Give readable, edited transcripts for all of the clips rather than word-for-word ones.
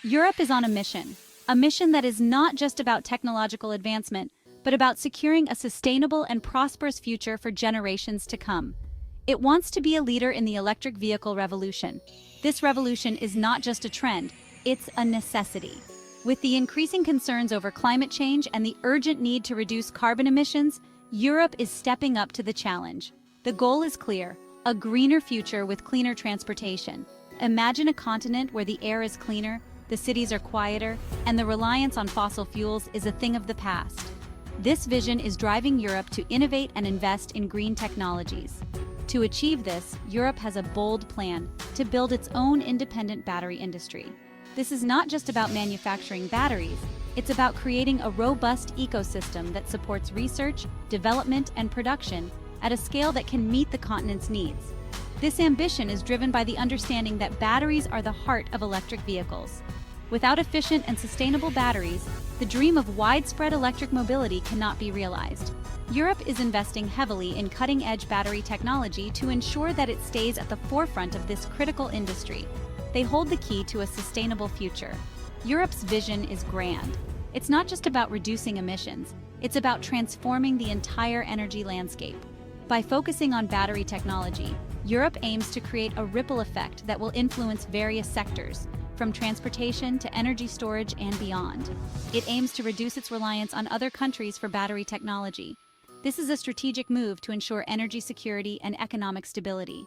Europe is on a mission that is not just about technological advancement, but about securing a sustainable and prosperous future for generations to come. It wants to be a leader in the electric vehicle revolution. This revolution is not just a trend, it's a necessity. With the increasing concerns over climate change and the urgent need to reduce carbon emissions, Europe is stepping up to the challenge. The goal is clear: a greener future with cleaner transportation. Imagine a continent where the air is cleaner, the cities are quieter, and the reliance on fossil fuels is a thing of the past. This vision is driving Europe to innovate and invest in green technologies. To achieve this, Europe has a bold plan to build its own independent battery industry. This is not just about manufacturing batteries, it's about creating a robust ecosystem that supports research, development, and production at a scale that can meet the continent's needs. This ambition is driven by the understanding that batteries are the heart of electric vehicles. Without efficient and sustainable batteries, the dream of widespread electric mobility cannot be realized. Europe is investing heavily in cutting-edge battery technology to ensure that it stays at the forefront of this critical industry. They hold the key to a sustainable future. Europe's vision is grand. It's not just about reducing emissions, it's about transforming the entire energy landscape. By focusing on battery technology, Europe aims to create a ripple effect that will influence various sectors, from transportation to energy storage and beyond. It aims to reduce its reliance on other countries for battery technology. This is a strategic move to ensure energy security and economic stability.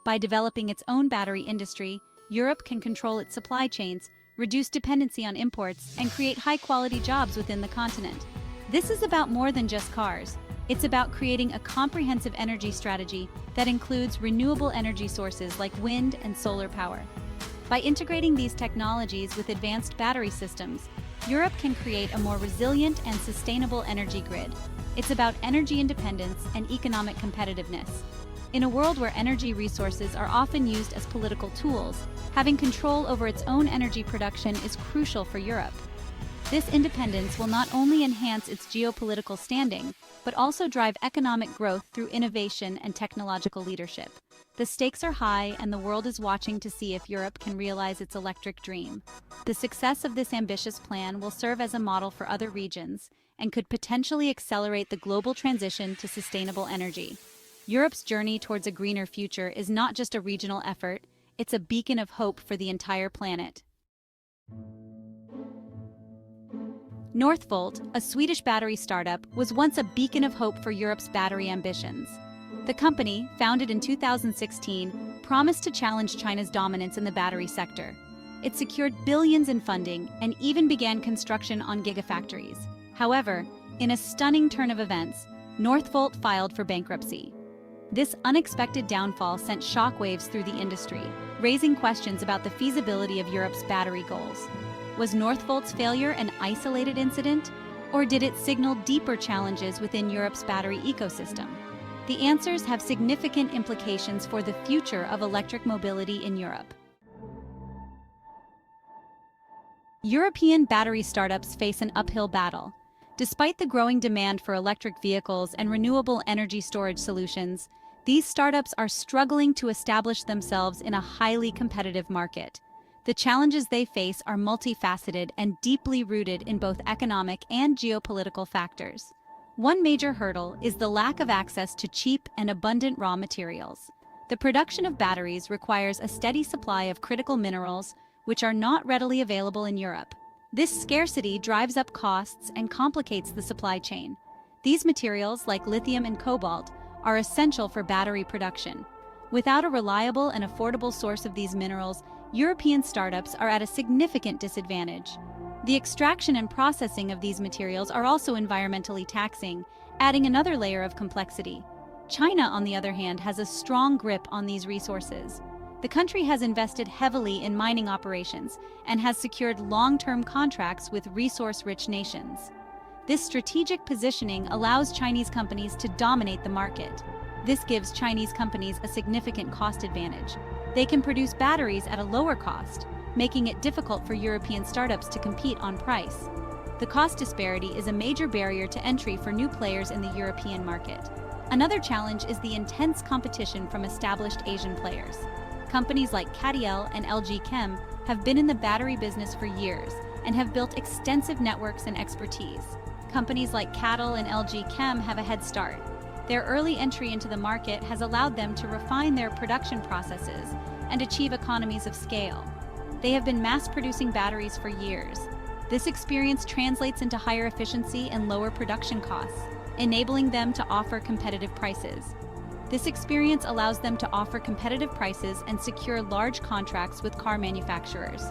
By developing its own battery industry, Europe can control its supply chains, reduce dependency on imports, and create high-quality jobs within the continent. This is about more than just cars. It's about creating a comprehensive energy strategy that includes renewable energy sources like wind and solar power. By integrating these technologies with advanced battery systems, Europe can create a more resilient and sustainable energy grid. It's about energy independence and economic competitiveness. In a world where energy resources are often used as political tools, having control over its own energy production is crucial for Europe. This independence will not only enhance its geopolitical standing, but also drive economic growth through innovation and technological leadership. The stakes are high, and the world is watching to see if Europe can realize its electric dream. The success of this ambitious plan will serve as a model for other regions and could potentially accelerate the global transition to sustainable energy. Europe's journey towards a greener future is not just a regional effort, it's a beacon of hope for the entire planet. Northvolt, a Swedish battery startup, was once a beacon of hope for Europe's battery ambitions. The company, founded in 2016, promised to challenge China's dominance in the battery sector. It secured billions in funding and even began construction on gigafactories. However, in a stunning turn of events, Northvolt filed for bankruptcy. This unexpected downfall sent shockwaves through the industry, raising questions about the feasibility of Europe's battery goals. Was Northvolt's failure an isolated incident, or did it signal deeper challenges within Europe's battery ecosystem? The answers have significant implications for the future of electric mobility in Europe. European battery startups face an uphill battle. Despite the growing demand for electric vehicles and renewable energy storage solutions, these startups are struggling to establish themselves in a highly competitive market. The challenges they face are multifaceted and deeply rooted in both economic and geopolitical factors. One major hurdle is the lack of access to cheap and abundant raw materials. The production of batteries requires a steady supply of critical minerals, which are not readily available in Europe. This scarcity drives up costs and complicates the supply chain. These materials, like lithium and cobalt, are essential for battery production. Without a reliable and affordable source of these minerals, European startups are at a significant disadvantage. The extraction and processing of these materials are also environmentally taxing, adding another layer of complexity. China, on the other hand, has a strong grip on these resources. The country has invested heavily in mining operations and has secured long-term contracts with resource-rich nations. This strategic positioning allows Chinese companies to dominate the market. This gives Chinese companies a significant cost advantage. They can produce batteries at a lower cost, making it difficult for European startups to compete on price. The cost disparity is a major barrier to entry for new players in the European market. Another challenge is the intense competition from established Asian players. Companies like CATL and LG Chem have been in the battery business for years and have built extensive networks and expertise. Companies like CATL and LG Chem have a head start. Their early entry into the market has allowed them to refine their production processes and achieve economies of scale. They have been mass-producing batteries for years. This experience translates into higher efficiency and lower production costs, enabling them to offer competitive prices. This experience allows them to offer competitive prices and secure large contracts with car manufacturers.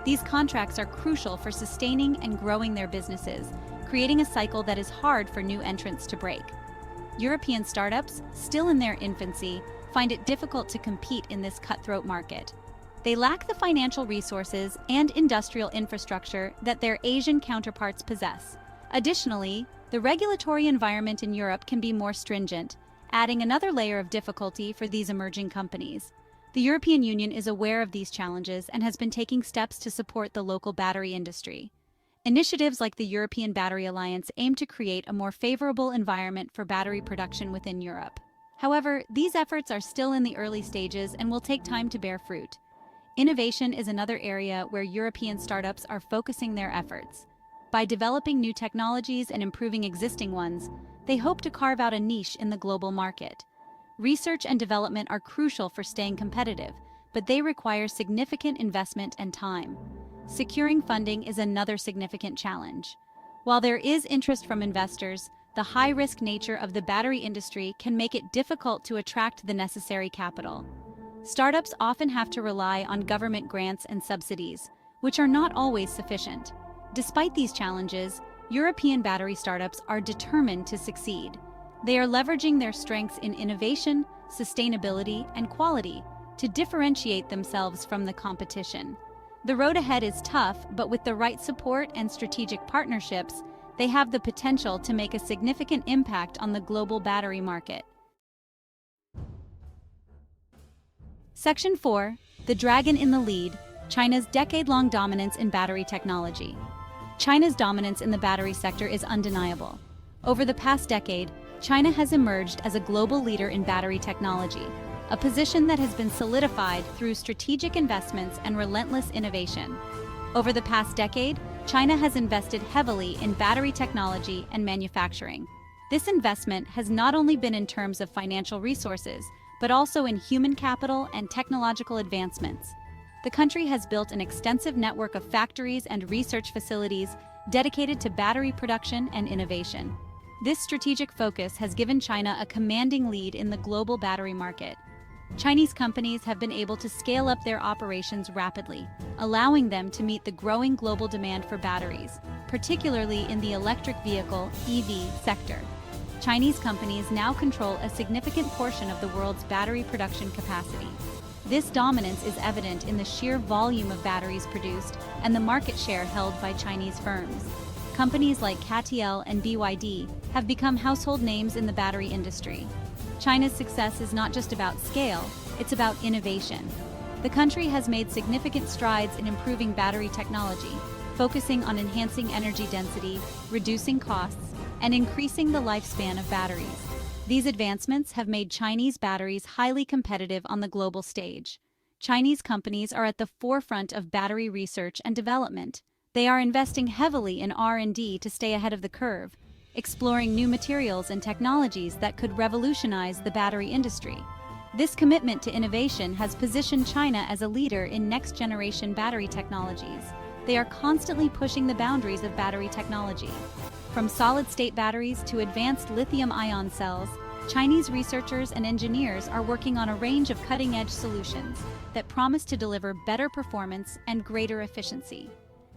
These contracts are crucial for sustaining and growing their businesses, creating a cycle that is hard for new entrants to break. European startups, still in their infancy, find it difficult to compete in this cutthroat market. They lack the financial resources and industrial infrastructure that their Asian counterparts possess. Additionally, the regulatory environment in Europe can be more stringent, adding another layer of difficulty for these emerging companies. The European Union is aware of these challenges and has been taking steps to support the local battery industry. Initiatives like the European Battery Alliance aim to create a more favorable environment for battery production within Europe. However, these efforts are still in the early stages and will take time to bear fruit. Innovation is another area where European startups are focusing their efforts. By developing new technologies and improving existing ones, they hope to carve out a niche in the global market. Research and development are crucial for staying competitive, but they require significant investment and time. Securing funding is another significant challenge. While there is interest from investors, the high-risk nature of the battery industry can make it difficult to attract the necessary capital. Startups often have to rely on government grants and subsidies, which are not always sufficient. Despite these challenges, European battery startups are determined to succeed. They are leveraging their strengths in innovation, sustainability, and quality to differentiate themselves from the competition. The road ahead is tough, but with the right support and strategic partnerships, they have the potential to make a significant impact on the global battery market. Section 4. The Dragon in the Lead, China's decade-long dominance in battery technology. China's dominance in the battery sector is undeniable. Over the past decade, China has emerged as a global leader in battery technology, a position that has been solidified through strategic investments and relentless innovation. Over the past decade, China has invested heavily in battery technology and manufacturing. This investment has not only been in terms of financial resources, but also in human capital and technological advancements. The country has built an extensive network of factories and research facilities dedicated to battery production and innovation. This strategic focus has given China a commanding lead in the global battery market. Chinese companies have been able to scale up their operations rapidly, allowing them to meet the growing global demand for batteries, particularly in the electric vehicle (EV) sector. Chinese companies now control a significant portion of the world's battery production capacity. This dominance is evident in the sheer volume of batteries produced and the market share held by Chinese firms. Companies like CATL and BYD have become household names in the battery industry. China's success is not just about scale, it's about innovation. The country has made significant strides in improving battery technology, focusing on enhancing energy density, reducing costs, and increasing the lifespan of batteries. These advancements have made Chinese batteries highly competitive on the global stage. Chinese companies are at the forefront of battery research and development. They are investing heavily in R&D to stay ahead of the curve, exploring new materials and technologies that could revolutionize the battery industry. This commitment to innovation has positioned China as a leader in next-generation battery technologies. They are constantly pushing the boundaries of battery technology. From solid-state batteries to advanced lithium-ion cells, Chinese researchers and engineers are working on a range of cutting-edge solutions that promise to deliver better performance and greater efficiency.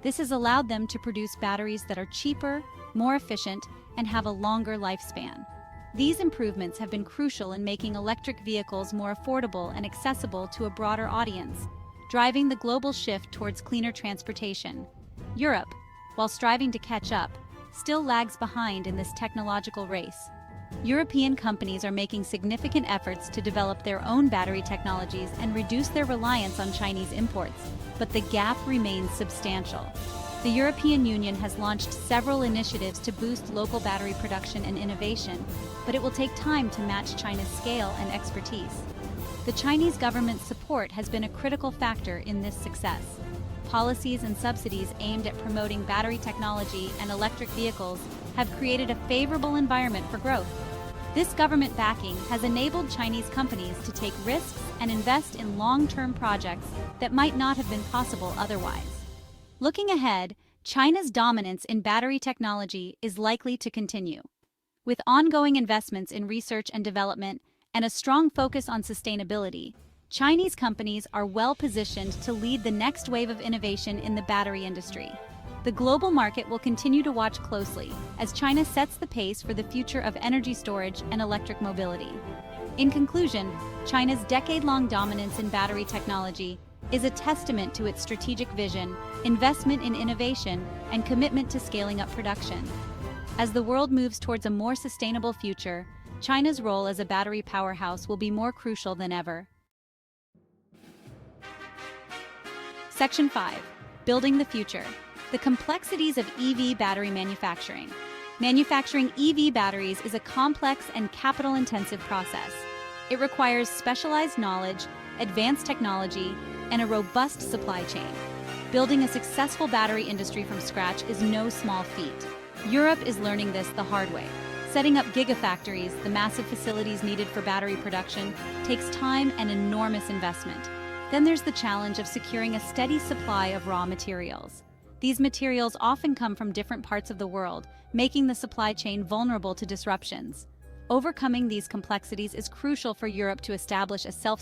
This has allowed them to produce batteries that are cheaper, more efficient, and have a longer lifespan. These improvements have been crucial in making electric vehicles more affordable and accessible to a broader audience, driving the global shift towards cleaner transportation. Europe, while striving to catch up, still lags behind in this technological race. European companies are making significant efforts to develop their own battery technologies and reduce their reliance on Chinese imports, but the gap remains substantial. The European Union has launched several initiatives to boost local battery production and innovation, but it will take time to match China's scale and expertise. The Chinese government's support has been a critical factor in this success. Policies and subsidies aimed at promoting battery technology and electric vehicles have created a favorable environment for growth. This government backing has enabled Chinese companies to take risks and invest in long-term projects that might not have been possible otherwise. Looking ahead, China's dominance in battery technology is likely to continue. With ongoing investments in research and development and a strong focus on sustainability, Chinese companies are well-positioned to lead the next wave of innovation in the battery industry. The global market will continue to watch closely as China sets the pace for the future of energy storage and electric mobility. In conclusion, China's decade-long dominance in battery technology is a testament to its strategic vision, investment in innovation, and commitment to scaling up production. As the world moves towards a more sustainable future, China's role as a battery powerhouse will be more crucial than ever. Section 5. Building the future. The complexities of EV battery manufacturing. Manufacturing EV batteries is a complex and capital-intensive process. It requires specialized knowledge, advanced technology, and a robust supply chain. Building a successful battery industry from scratch is no small feat. Europe is learning this the hard way. Setting up gigafactories, the massive facilities needed for battery production, takes time and enormous investment. Then there's the challenge of securing a steady supply of raw materials. These materials often come from different parts of the world, making the supply chain vulnerable to disruptions. Overcoming these complexities is crucial for Europe to establish a self